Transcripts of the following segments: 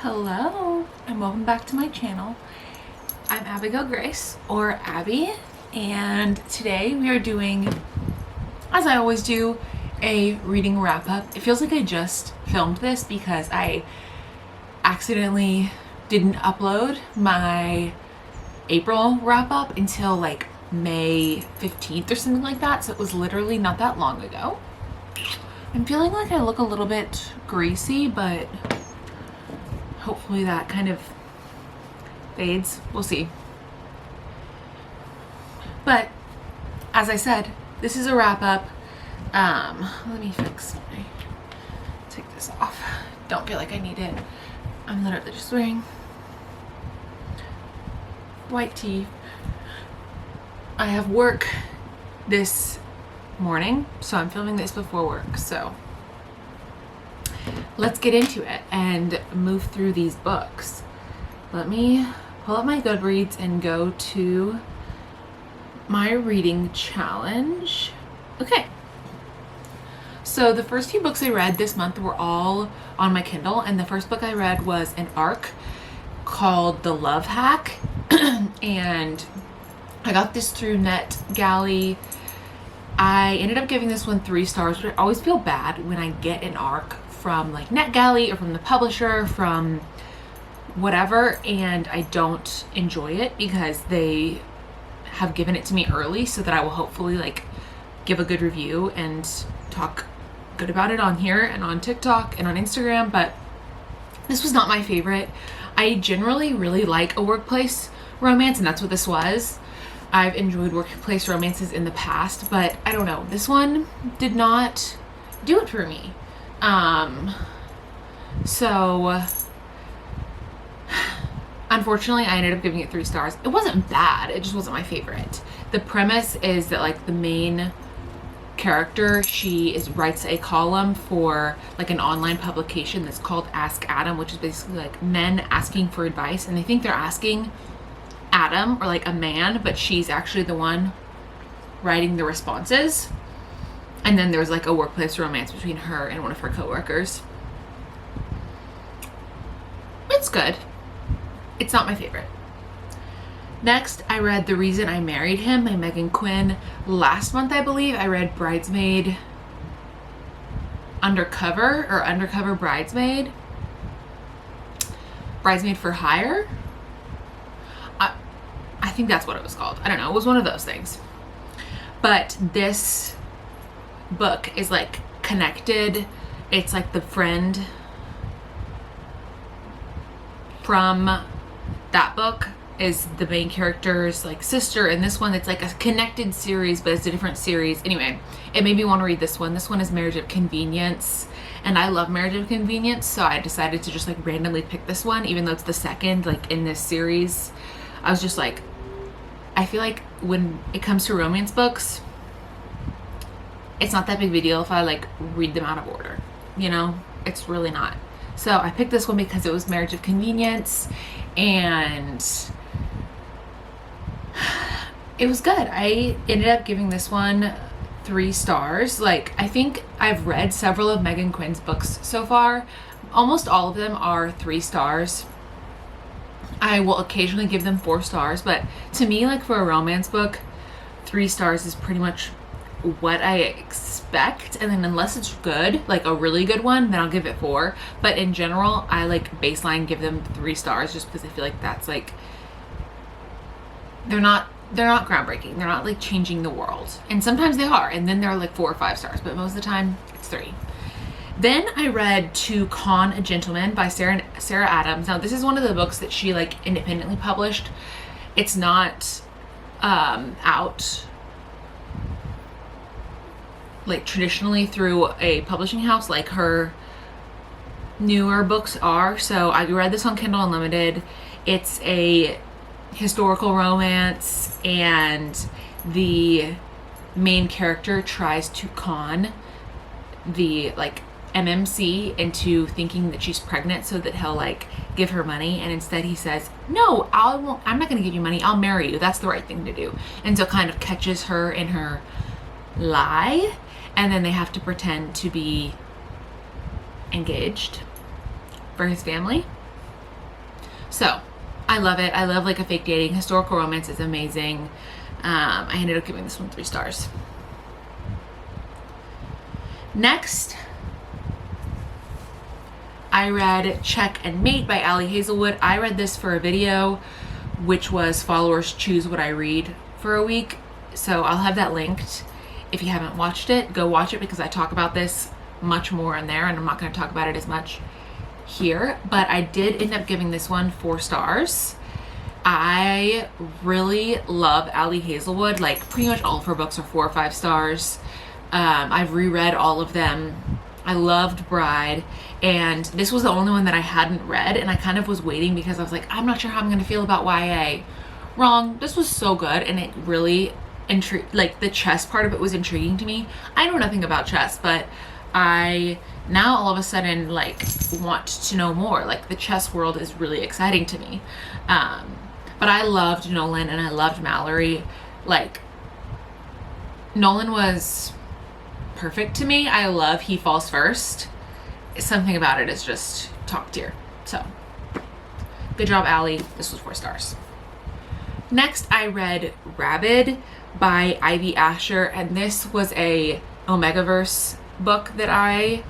Hello and welcome back to my channel. I'm Abigail Grace, or Abby, and today we are doing, as I always do, a reading wrap-up. It feels like I just filmed this because I accidentally didn't upload my April wrap-up until like May 15th or something like that, so it was literally not that long ago. I'm feeling like I look a little bit greasy, but hopefully that kind of fades. We'll see. But as I said, this is a wrap up. Let me take this off. Don't feel like I need it. I'm literally just wearing white tee. I have work this morning, so I'm filming this before work. So let's get into it and move through these books. Let me pull up my Goodreads and go to my reading challenge. Okay. So the first few books I read this month were all on my Kindle, and the first book I read was an ARC called The Love Hack, and I got this through NetGalley. I ended up giving this one 3 stars, but I always feel bad when I get an ARC from like NetGalley or from the publisher, from whatever, and I don't enjoy it because they have given it to me early so that I will hopefully like give a good review and talk good about it on here and on TikTok and on Instagram. But this was not my favorite. I generally really like a workplace romance, and that's what this was. I've enjoyed workplace romances in the past, but I don't know, this one did not do it for me. So unfortunately I ended up giving it 3 stars. It wasn't bad, it just wasn't my favorite. The premise is that like the main character, she writes a column for like an online publication that's called Ask Adam, which is basically like men asking for advice, and they think they're asking Adam or like a man, but she's actually the one writing the responses. And then there's like a workplace romance between her and one of her coworkers. It's good. It's not my favorite. Next, I read The Reason I Married Him by Megan Quinn. Last month, I believe, I read Bridesmaid Undercover, or Undercover Bridesmaid. Bridesmaid for Hire. I think that's what it was called. I don't know. It was one of those things. But this book is like connected. It's like the friend from that book is the main character's like sister, and this one it's like a connected series, but it's a different series. Anyway, it made me want to read this one. This one is Marriage of Convenience, and I love Marriage of Convenience, so I decided to just like randomly pick this one, even though it's the second like in this series. I was just like, I feel like when it comes to romance books, it's not that big of a deal if I like read them out of order, you know? It's really not. So I picked this one because it was Marriage of Convenience, and it was good. I ended up giving this one 3 stars. Like, I think I've read several of Megan Quinn's books so far. Almost all of them are 3 stars. I will occasionally give them 4 stars, but to me, like for a romance book, 3 stars is pretty much what I expect. And then unless it's good, like a really good one, then I'll give it 4. But in general, I like baseline give them 3 stars just because I feel like that's like, they're not groundbreaking. They're not like changing the world. And sometimes they are, and then they're like 4 or 5 stars, but most of the time it's 3. Then I read To Con a Gentleman by Sarah Adams. Now this is one of the books that she like independently published. It's not out like traditionally through a publishing house like her newer books are. So I read this on Kindle Unlimited. It's a historical romance, and the main character tries to con the like MMC into thinking that she's pregnant so that he'll like give her money, and instead he says, no, I'm not gonna give you money, I'll marry you, that's the right thing to do. And so kind of catches her in her lie, and then they have to pretend to be engaged for his family. So I love it. I love like a fake dating. Historical romance is amazing. I ended up giving this one 3 stars. Next, I read Check and Mate by Ali Hazelwood. I read this for a video, which was followers choose what I read for a week. So I'll have that linked. If you haven't watched it, go watch it because I talk about this much more in there and I'm not going to talk about it as much here. But I did end up giving this one 4 stars. I really love Ali Hazelwood. Like pretty much all of her books are 4 or 5 stars. I've reread all of them. I loved Bride, and this was the only one that I hadn't read, and I kind of was waiting because I was like, I'm not sure how I'm going to feel about YA. Wrong. This was so good, and it really like the chess part of it was intriguing to me. I know nothing about chess, but I now all of a sudden like want to know more. Like the chess world is really exciting to me. But I loved Nolan and I loved Mallory. Like Nolan was perfect to me. I love He Falls First. Something about it is just top tier. So good job, Allie. This was 4 stars. Next, I read Rabid by Ivy Asher, and this was a Omegaverse book that I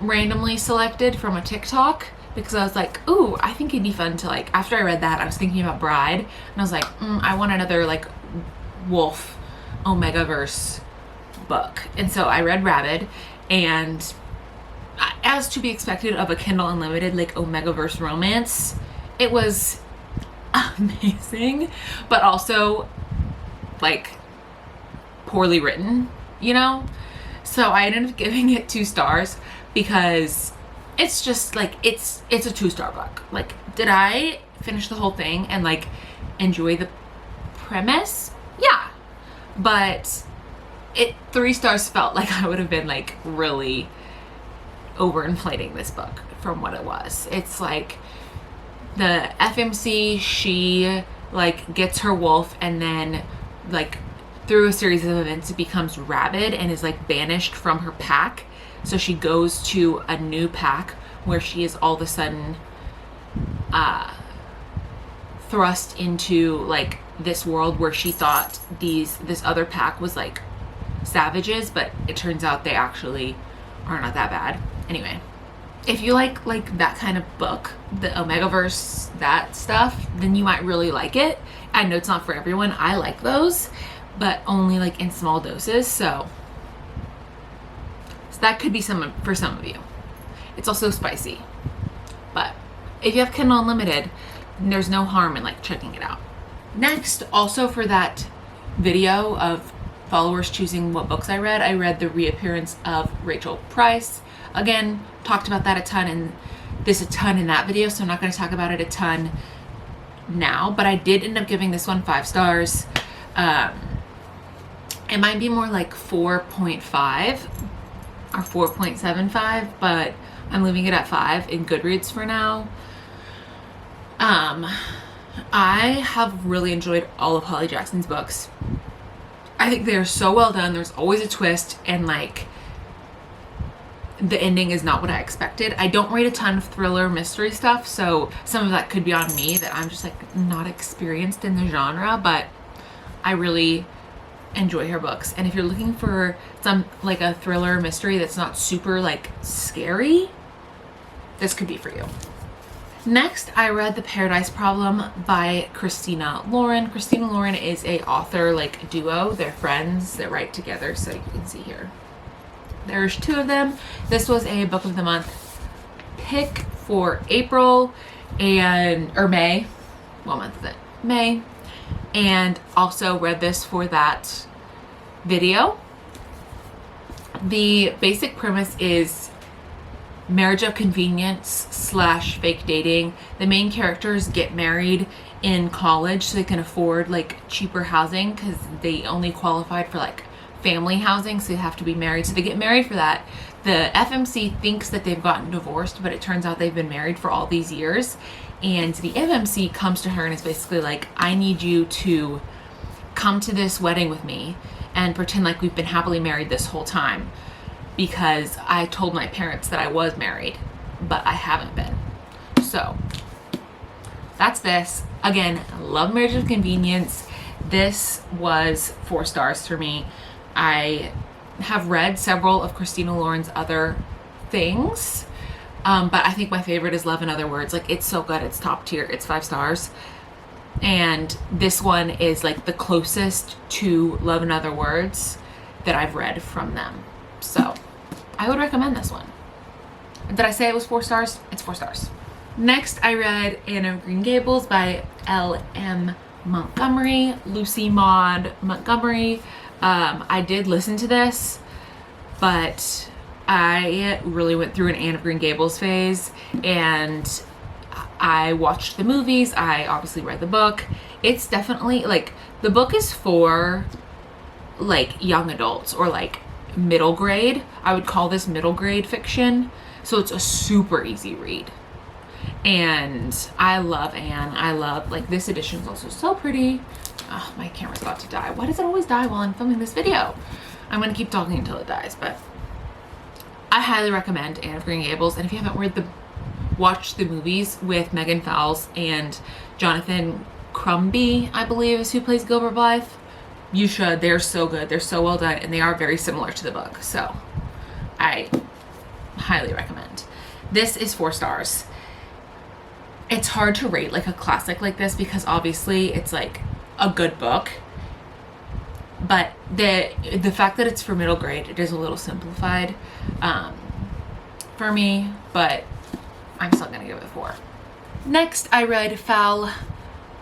randomly selected from a TikTok because I was like, ooh, I think it'd be fun to like, after I read that, I was thinking about Bride, and I was like, I want another like Wolf Omegaverse book. And so I read Rabid, and as to be expected of a Kindle Unlimited like Omegaverse romance, it was amazing, but also like poorly written, you know? So I ended up giving it 2 stars because it's just like it's a 2-star book. Like, did I finish the whole thing and like enjoy the premise? Yeah, but 3 stars felt like I would have been like really overinflating this book from what it was. It's like the FMC, she like gets her wolf, and then like through a series of events it becomes rabid and is like banished from her pack. So she goes to a new pack where she is all of a sudden thrust into like this world where she thought this other pack was like savages, but it turns out they actually are not that bad. Anyway, if you like that kind of book, the Omegaverse, that stuff, then you might really like it. I know it's not for everyone. I like those, but only like in small doses. So that could be for some of you. It's also spicy, but if you have Kindle Unlimited, there's no harm in like checking it out. Next, also for that video of followers choosing what books I read The Reappearance of Rachel Price. Again, talked about that a ton in that video, so I'm not going to talk about it a ton now, but I did end up giving this one 5 stars. It might be more like 4.5 or 4.75, but I'm leaving it at 5 in Goodreads for now. I have really enjoyed all of Holly Jackson's books. I think they're so well done. There's always a twist, and like the ending is not what I expected. I don't read a ton of thriller mystery stuff, so some of that could be on me that I'm just like not experienced in the genre, but I really enjoy her books. And if you're looking for some like a thriller mystery that's not super like scary, this could be for you. Next, I read The Paradise Problem by Christina Lauren. Christina Lauren is a author like duo. They're friends. They write together, so you can see here. There's 2 of them. This was a book of the month pick for April or May. What month is it? May. And also read this for that video. The basic premise is marriage of convenience / fake dating. The main characters get married in college so they can afford like cheaper housing because they only qualified for like family housing, so they have to be married. So they get married for that. The FMC thinks that they've gotten divorced, but it turns out they've been married for all these years. And the FMC comes to her and is basically like, I need you to come to this wedding with me and pretend like we've been happily married this whole time, because I told my parents that I was married, but I haven't been. So that's this. Again, love Marriage of Convenience. This was 4 stars for me. I have read several of Christina Lauren's other things, but I think my favorite is Love in Other Words. Like, it's so good. It's top tier. It's 5 stars. And this one is like the closest to Love in Other Words that I've read from them. So I would recommend this one. Did I say it was 4 stars? It's 4 stars. Next, I read Anne of Green Gables by L.M. Montgomery, Lucy Maud Montgomery. I did listen to this, but I really went through an Anne of Green Gables phase, and I watched the movies. I obviously read the book. It's definitely, like, the book is for, like, young adults or, like, middle grade. I would call this middle grade fiction. So it's a super easy read. And I love Anne. I love, like, this edition is also so pretty. Oh, my camera's about to die. Why does it always die while I'm filming this video? I'm going to keep talking until it dies, but I highly recommend Anne of Green Gables. And if you haven't watched the movies with Megan Fowles and Jonathan Crumby, I believe is who plays Gilbert Blythe, you should. They're so good. They're so well done, and they are very similar to the book. So I highly recommend. This is 4 stars. It's hard to rate like a classic like this because obviously it's like a good book, but the fact that it's for middle grade, it is a little simplified for me, but I'm still gonna give it 4. Next, I read Foul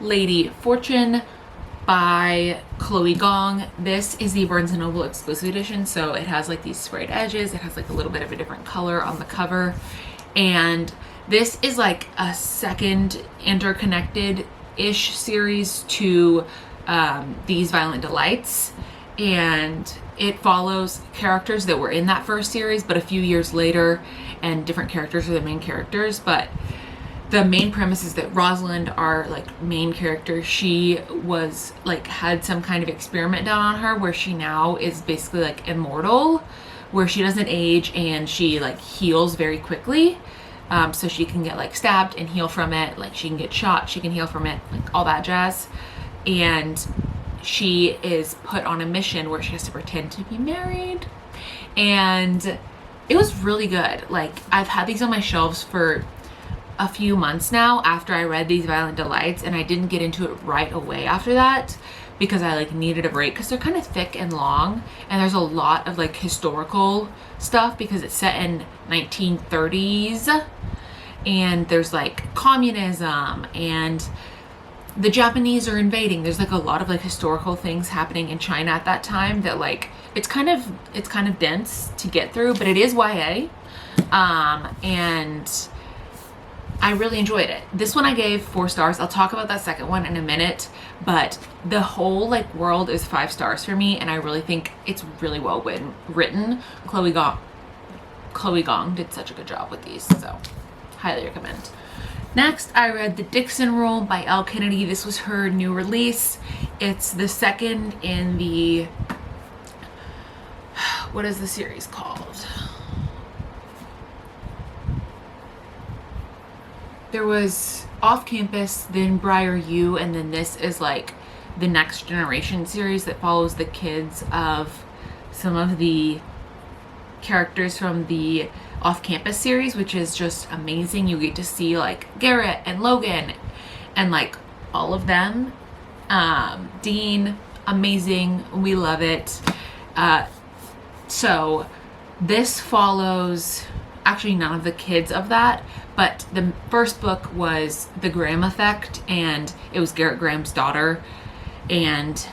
Lady Fortune by Chloe Gong. This is the Barnes & Noble exclusive edition, so it has like these sprayed edges. It has like a little bit of a different color on the cover, and this is like a second interconnected-ish series to These Violent Delights, and it follows characters that were in that first series but a few years later, and different characters are the main characters. But the main premise is that Rosalind, our like main character, she was like had some kind of experiment done on her where she now is basically like immortal, where she doesn't age and she like heals very quickly. So she can get like stabbed and heal from it, like she can get shot, she can heal from it, like all that jazz. And she is put on a mission where she has to pretend to be married, and it was really good. Like, I've had these on my shelves for a few months now after I read These Violent Delights, and I didn't get into it right away after that because I like needed a break because they're kind of thick and long, and there's a lot of like historical stuff because it's set in 1930s, and there's like communism and the Japanese are invading. There's like a lot of like historical things happening in China at that time that like it's kind of dense to get through, but it is YA, and I really enjoyed it. This one I gave 4 stars. I'll talk about that second one in a minute, but the whole like world is 5 stars for me, and I really think it's really well written. Chloe Gong did such a good job with these, so highly recommend. Next, I read The Dixon Rule by Elle Kennedy. This was her new release. It's the second in the, what is the series called? There was Off Campus, then Briar U, and then this is like the Next Generation series that follows the kids of some of the characters from the Off Campus series, which is just amazing. You get to see like Garrett and Logan and like all of them. Dean, amazing. We love it. So this follows actually none of the kids of that, but the first book was The Graham Effect, and it was Garrett Graham's daughter, and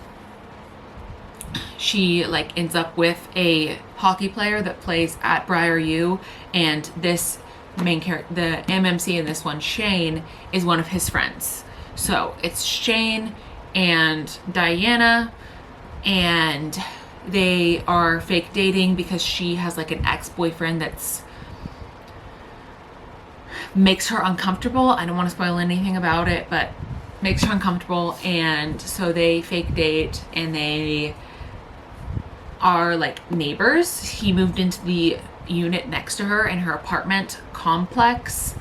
she like ends up with a hockey player that plays at Briar U, and this main character, the MMC in this one, Shane, is one of his friends. So it's Shane and Diana, and they are fake dating because she has like an ex-boyfriend that's makes her uncomfortable. I don't want to spoil anything about it, but makes her uncomfortable, and so they fake date, and they are like neighbors. He moved into the unit next to her in her apartment complex,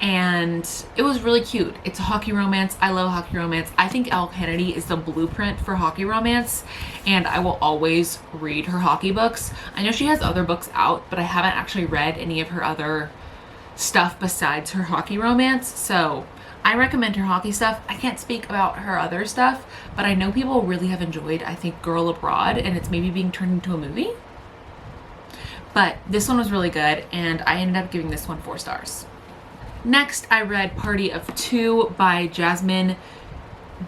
and it was really cute. It's a hockey romance. I love hockey romance. I think Elle Kennedy is the blueprint for hockey romance, and I will always read her hockey books. I know she has other books out, but I haven't actually read any of her other stuff besides her hockey romance, so I recommend her hockey stuff. I can't speak about her other stuff, but I know people really have enjoyed, I think, Girl Abroad, and it's maybe being turned into a movie. But this one was really good, and I ended up giving this one 4 stars. Next, I read Party of Two by Jasmine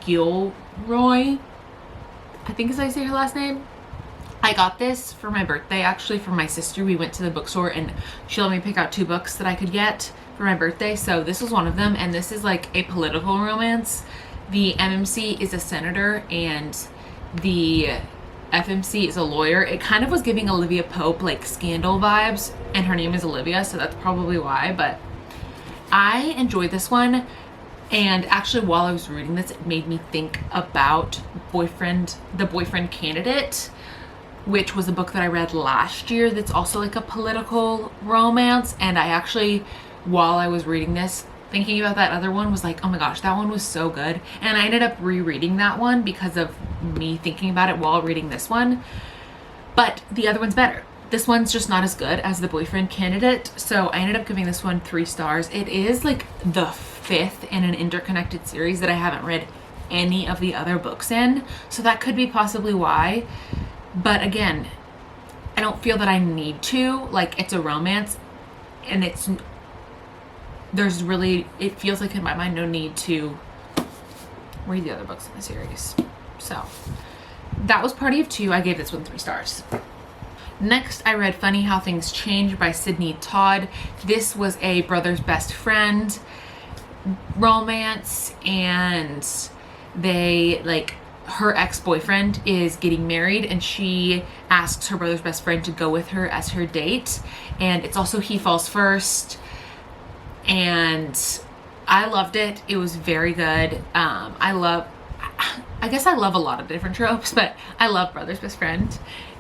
Gilroy. I think is how I say her last name. I got this for my birthday, actually, from my sister. We went to the bookstore and she let me pick out 2 books that I could get for my birthday. So this was one of them, and this is like a political romance. The MMC is a senator and the FMC is a lawyer. It kind of was giving Olivia Pope like Scandal vibes, and her name is Olivia, so that's probably why, but I enjoyed this one. And actually, while I was reading this, it made me think about The Boyfriend Candidate, which was a book that I read last year that's also like a political romance. And I actually, while I was reading this, thinking about that other one, was like, oh my gosh, that one was so good. And I ended up rereading that one because of me thinking about it while reading this one. But the other one's better. This one's just not as good as The Boyfriend Candidate, so I ended up giving this one 3 stars. It is like the 5th in an interconnected series that I haven't read any of the other books in, so that could be possibly why. But again, I don't feel that I need to. Like, it's a romance, and it feels like in my mind no need to read the other books in the series. So that was Party of Two. I gave this one 3 stars. Next, I read Funny How Things Change by Sydney Todd. This was a brother's best friend romance, and her ex-boyfriend is getting married, and she asks her brother's best friend to go with her as her date. And it's also He Falls First, and I loved it. It was very good. I guess I love a lot of different tropes, but I love brother's best friend,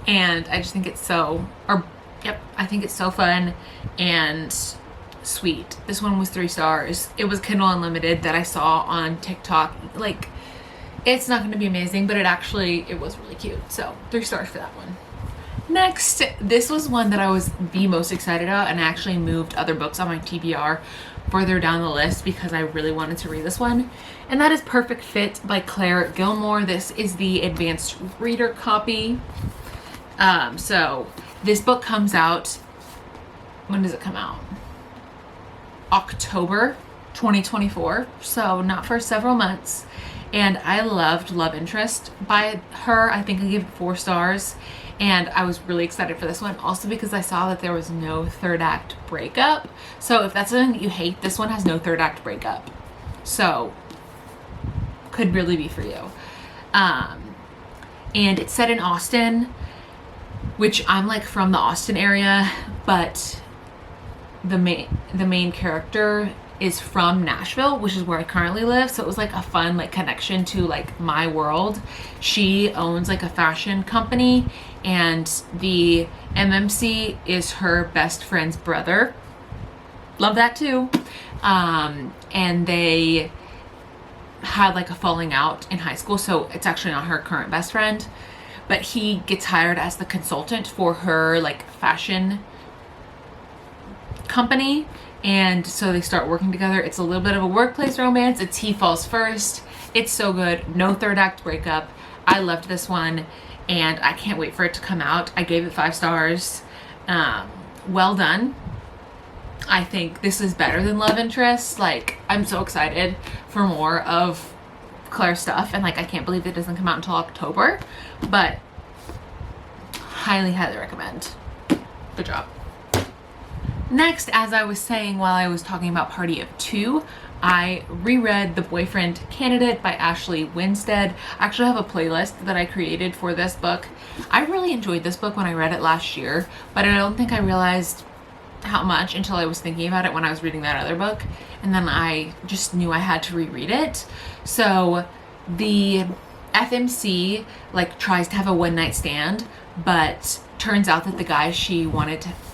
and I just think it's I think it's so fun and sweet. This one was 3 stars. It was Kindle Unlimited that I saw on TikTok. Like, it's not going to be amazing, but it was really cute. So 3 stars for that one. Next, this was one that I was the most excited about, and I actually moved other books on my TBR further down the list because I really wanted to read this one, and that is Perfect Fit by Claire Gilmore. This is the advanced reader copy. So this book comes out, when does it come out? October 2024, so not for several months. And I loved Love Interest by her. I think I gave it 4 stars. And I was really excited for this one, also because I saw that there was no 3rd act breakup. So if that's something that you hate, this one has no 3rd act breakup. So could really be for you. And it's set in Austin, which I'm like from the Austin area, but the main character is from Nashville, which is where I currently live. So it was like a fun like connection to like my world. She owns like a fashion company, and the MMC is her best friend's brother. Love that too. And they had like a falling out in high school, so it's actually not her current best friend, but he gets hired as the consultant for her like fashion company. And so they start working together. It's a little bit of a workplace romance. It's He Falls First. It's so good. No 3rd act breakup. I loved this one, and I can't wait for it to come out. I gave it 5 stars. Well done. I think this is better than Love Interest. Like, I'm so excited for more of Claire's stuff, and like I can't believe it doesn't come out until October, but highly recommend. Good job. Next, as I was saying while I was talking about Party of Two, I reread The Boyfriend Candidate by Ashley Winstead. I actually have a playlist that I created for this book. I really enjoyed this book when I read it last year, but I don't think I realized how much until I was thinking about it when I was reading that other book, and then I just knew I had to reread it. So the FMC like tries to have a one-night stand, but turns out that the guy she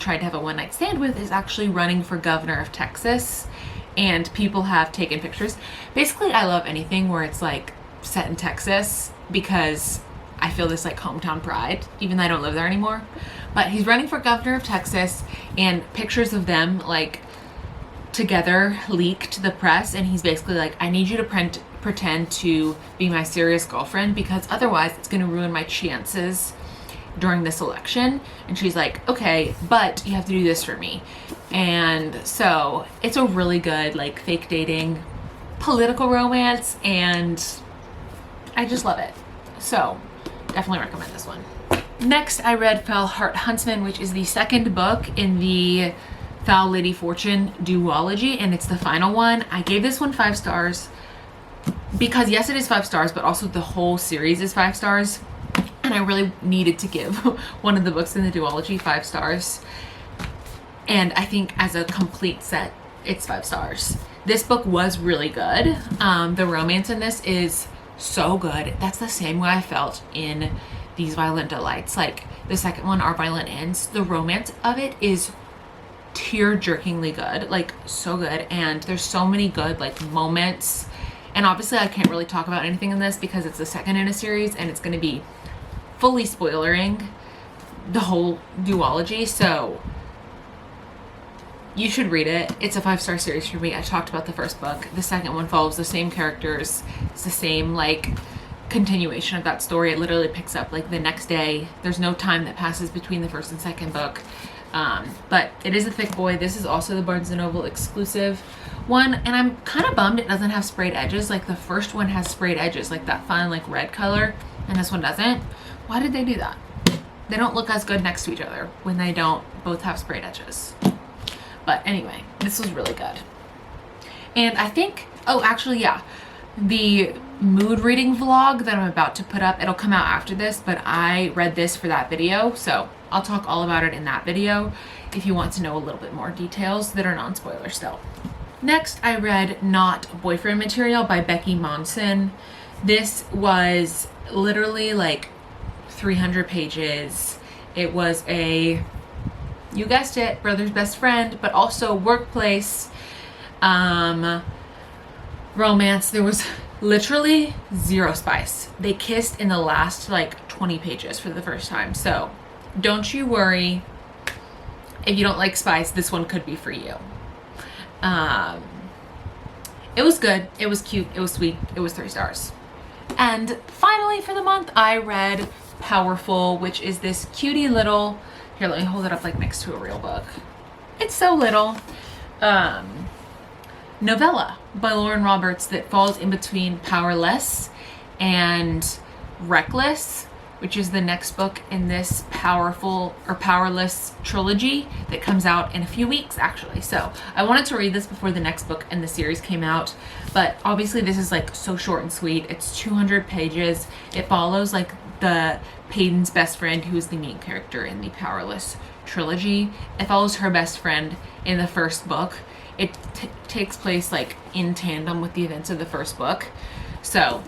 tried to have a one-night stand with is actually running for governor of Texas, and people have taken pictures. Basically, I love anything where it's like set in Texas because I feel this like hometown pride, even though I don't live there anymore. But he's running for governor of Texas, and pictures of them like together leak to the press, and he's basically like, I need you to pretend to be my serious girlfriend because otherwise it's going to ruin my chances during this election. And she's like, okay, but you have to do this for me. And so it's a really good like fake dating political romance, and I just love it. So definitely recommend this one. Next, I read Foul Heart Huntsman, which is the second book in the Foul Lady Fortune duology, and it's the final one. I gave this one 5 stars because yes, it is 5 stars, but also the whole series is 5 stars. And I really needed to give one of the books in the duology 5 stars. And I think as a complete set, it's 5 stars. This book was really good. The romance in this is so good. That's the same way I felt in These Violent Delights. Like the second one, Our Violent Ends, the romance of it is tear-jerkingly good, like so good. And there's so many good like moments. And obviously I can't really talk about anything in this because it's the second in a series and it's going to be fully spoilering the whole duology. So you should read it. It's a 5-star series for me. I talked about the first book. The second one follows the same characters. It's the same like continuation of that story. It literally picks up like the next day. There's no time that passes between the first and second book. But it is a thick boy. This is also the Barnes & Noble exclusive one, and I'm kind of bummed it doesn't have sprayed edges. Like the first one has sprayed edges, like that fun like red color, and this one doesn't. Why did they do that? They don't look as good next to each other when they don't both have sprayed edges. But anyway, this was really good. And I think, oh actually yeah, the mood reading vlog that I'm about to put up, it'll come out after this, but I read this for that video, so I'll talk all about it in that video if you want to know a little bit more details that are non-spoiler still. Next, I read Not Boyfriend Material by Becky Monson. This was literally like 300 pages. It was a, you guessed it, brother's best friend, but also workplace romance. There was literally zero spice. They kissed in the last like 20 pages for the first time. So don't you worry. If you don't like spice, this one could be for you. It was good. It was cute. It was sweet. It was 3 stars. And finally for the month, I read Powerful, which is this cutie little, here, let me hold it up like next to a real book. It's so little. Novella by Lauren Roberts that falls in between Powerless and Reckless, which is the next book in this Powerful or Powerless trilogy that comes out in a few weeks actually. So I wanted to read this before the next book in the series came out, but obviously this is like so short and sweet. It's 200 pages. It follows like the Peyton's best friend, who is the main character in the Powerless trilogy. It follows her best friend in the first book. It takes place like in tandem with the events of the first book. So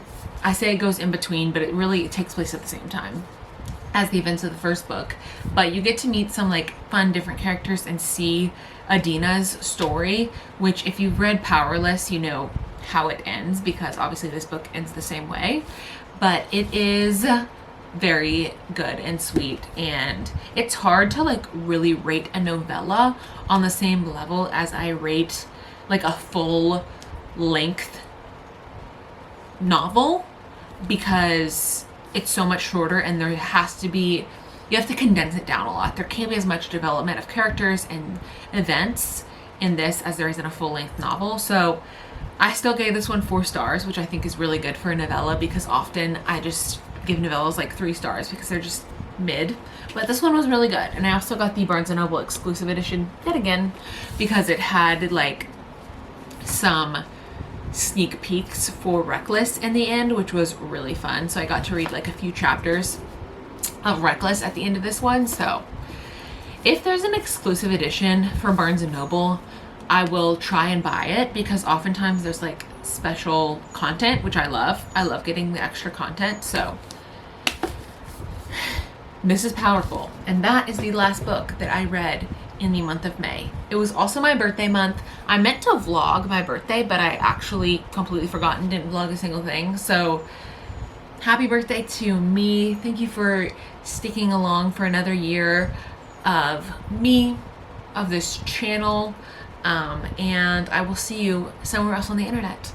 I say it goes in between, but it really takes place at the same time as the events of the first book. But you get to meet some like fun different characters and see Adina's story, which if you've read Powerless, you know how it ends because obviously this book ends the same way. But it is very good and sweet, and it's hard to like really rate a novella on the same level as I rate like a full length novel, because it's so much shorter and there has to be, you have to condense it down a lot. There can't be as much development of characters and events in this as there is in a full-length novel. So I still gave this one 4 stars, which I think is really good for a novella, because often I just give novellas like 3 stars because they're just mid. But this one was really good. And I also got the Barnes & Noble exclusive edition yet again because it had like some sneak peeks for Reckless in the end, which was really fun. So I got to read like a few chapters of Reckless at the end of this one. So if there's an exclusive edition for Barnes & Noble, I will try and buy it, because oftentimes there's like special content, which I love. I love getting the extra content. So this is Powerful, and that is the last book that I read in the month of May. It was also my birthday month. I meant to vlog my birthday, but I actually completely forgot and didn't vlog a single thing. So happy birthday to me. Thank you for sticking along for another year of me, of this channel, and I will see you somewhere else on the internet.